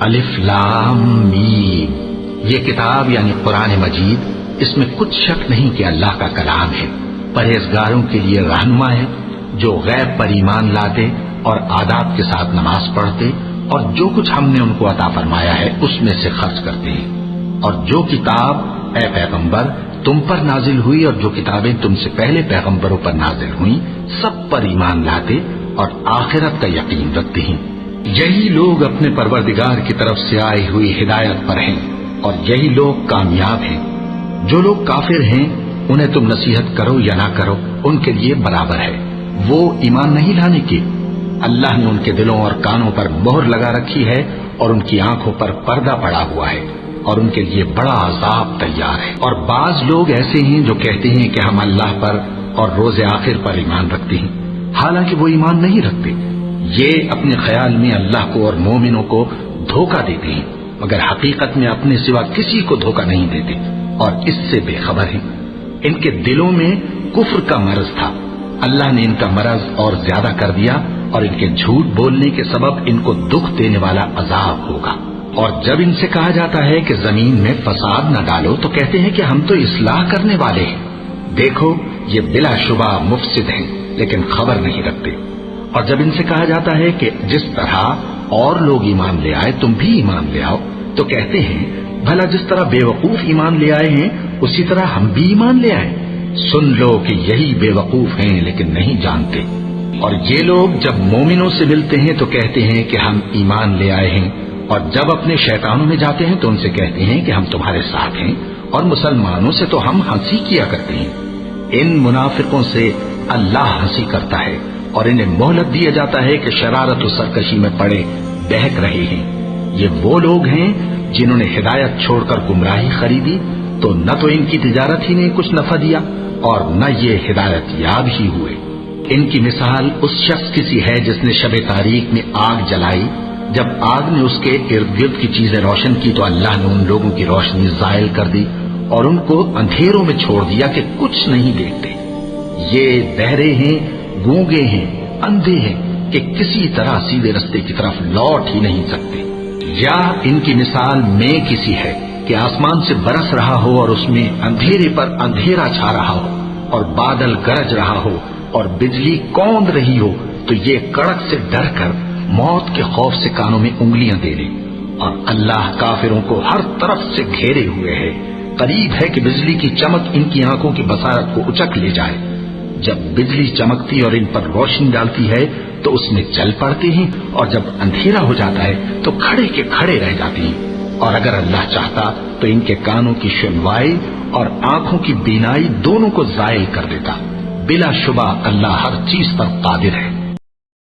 الف لام میم، یہ کتاب یعنی قرآن مجید، اس میں کچھ شک نہیں کہ اللہ کا کلام ہے، پرہیزگاروں کے لیے رہنما ہے، جو غیب پر ایمان لاتے اور آداب کے ساتھ نماز پڑھتے اور جو کچھ ہم نے ان کو عطا فرمایا ہے اس میں سے خرچ کرتے ہیں، اور جو کتاب اے پیغمبر تم پر نازل ہوئی اور جو کتابیں تم سے پہلے پیغمبروں پر نازل ہوئیں سب پر ایمان لاتے اور آخرت کا یقین رکھتے ہیں، یہی لوگ اپنے پروردگار کی طرف سے آئی ہوئی ہدایت پر ہیں اور یہی لوگ کامیاب ہیں۔ جو لوگ کافر ہیں انہیں تم نصیحت کرو یا نہ کرو ان کے لیے برابر ہے، وہ ایمان نہیں لانے کے، اللہ نے ان کے دلوں اور کانوں پر مہر لگا رکھی ہے اور ان کی آنکھوں پر پردہ پڑا ہوا ہے اور ان کے لیے بڑا عذاب تیار ہے۔ اور بعض لوگ ایسے ہیں جو کہتے ہیں کہ ہم اللہ پر اور روز آخر پر ایمان رکھتے ہیں، حالانکہ وہ ایمان نہیں رکھتے، یہ اپنے خیال میں اللہ کو اور مومنوں کو دھوکہ دیتے ہیں، مگر حقیقت میں اپنے سوا کسی کو دھوکہ نہیں دیتے اور اس سے بے خبر ہیں۔ ان کے دلوں میں کفر کا مرض تھا، اللہ نے ان کا مرض اور زیادہ کر دیا اور ان کے جھوٹ بولنے کے سبب ان کو دکھ دینے والا عذاب ہوگا۔ اور جب ان سے کہا جاتا ہے کہ زمین میں فساد نہ ڈالو تو کہتے ہیں کہ ہم تو اصلاح کرنے والے ہیں، دیکھو یہ بلا شبہ مفسد ہیں لیکن خبر نہیں رکھتے۔ اور جب ان سے کہا جاتا ہے کہ جس طرح اور لوگ ایمان لے آئے تم بھی ایمان لے آؤ تو کہتے ہیں بھلا جس طرح بے وقوف ایمان لے آئے ہیں اسی طرح ہم بھی ایمان لے آئے، سن لو کہ یہی بے وقوف ہیں لیکن نہیں جانتے۔ اور یہ لوگ جب مومنوں سے ملتے ہیں تو کہتے ہیں کہ ہم ایمان لے آئے ہیں، اور جب اپنے شیطانوں میں جاتے ہیں تو ان سے کہتے ہیں کہ ہم تمہارے ساتھ ہیں، اور مسلمانوں سے تو ہم ہنسی کیا کرتے ہیں۔ ان منافقوں سے اللہ ہنسی کرتا ہے اور انہیں مہلت دیا جاتا ہے کہ شرارت و سرکشی میں پڑے بہک رہے ہیں۔ یہ وہ لوگ ہیں جنہوں نے ہدایت چھوڑ کر گمراہی خریدی تو نہ تو ان کی تجارت ہی نے کچھ نفع دیا اور نہ یہ ہدایت یاب ہی ہوئے۔ ان کی مثال اس شخص کی سی ہے جس نے شب تاریک میں آگ جلائی، جب آگ نے اس کے ارد گرد کی چیزیں روشن کی تو اللہ نے ان لوگوں کی روشنی زائل کر دی اور ان کو اندھیروں میں چھوڑ دیا کہ کچھ نہیں دیکھتے۔ یہ بہرے ہیں، گونگے ہیں، اندھے ہیں کہ کسی طرح سیدھے رستے کی طرف لوٹ ہی نہیں سکتے۔ یا ان کی مثال میں کسی ہے کہ آسمان سے برس رہا ہو اور اس میں اندھیرے پر اندھیرا چھا رہا ہو اور بادل گرج رہا ہو اور بجلی کوند رہی ہو تو یہ کڑک سے ڈر کر موت کے خوف سے کانوں میں انگلیاں دے لے، اور اللہ کافروں کو ہر طرف سے گھیرے ہوئے ہے، قریب ہے کہ بجلی کی چمک ان کی آنکھوں کی بصارت کو اچک لے جائے۔ جب بجلی چمکتی اور ان پر روشنی ڈالتی ہے تو اس میں چل پڑتے ہیں اور جب اندھیرا ہو جاتا ہے تو کھڑے کے کھڑے رہ جاتے ہیں، اور اگر اللہ چاہتا تو ان کے کانوں کی سنوائی اور آنکھوں کی بینائی دونوں کو زائل کر دیتا۔ بلا شبہ اللہ ہر چیز پر قادر ہے۔